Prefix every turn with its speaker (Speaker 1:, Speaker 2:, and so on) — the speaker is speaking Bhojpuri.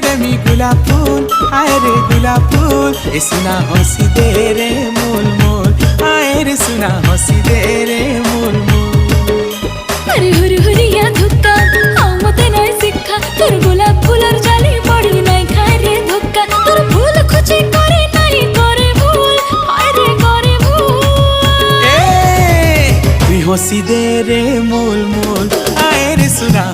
Speaker 1: देमी गुलाब फूल, आए रे गुलाब फूल। ए सुना हंसी दे रे मोल मोल, आए रे सुना हंसी दे रे मोल मोल।
Speaker 2: अरे हुरी हुरिया धुक्का हाँ मते नाय शिक्षा, तोर गुलाब फूलर जाली पड़ी नाय खाए रे धोक्का। तोर फूल खुची करे नाई करे भूल, हाय रे करे भूल।
Speaker 1: तू हंसी दे रे मोल मोल, आए रे सुना